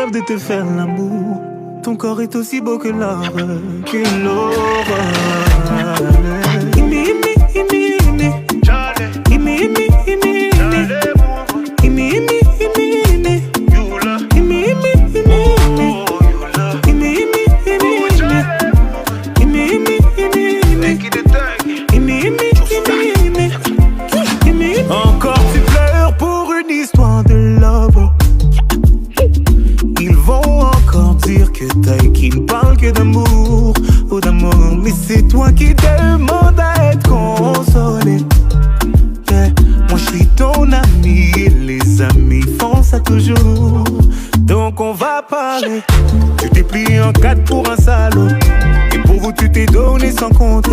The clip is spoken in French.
rêve de te faire l'amour. Ton corps est aussi beau que l'or, que l'aurore. Imi, imi, imi, imi. Imi, imi, imi, imi. Imi, imi, imi, imi. Imi, imi, imi, imi. Imi, imi, imi, imi. Imi, imi, imi, imi. Imi, imi, imi, imi. Encore tu pleures pour une histoire de love. Ils vont encore dire que t'as qui ne parle que d'amour ou d'amour. Mais c'est toi qui demandes à être consolé. Yeah. Moi je suis ton ami et les amis font ça toujours. Donc on va parler. Tu t'es plié en quatre pour un salaud. Et pour vous tu t'es donné sans compter.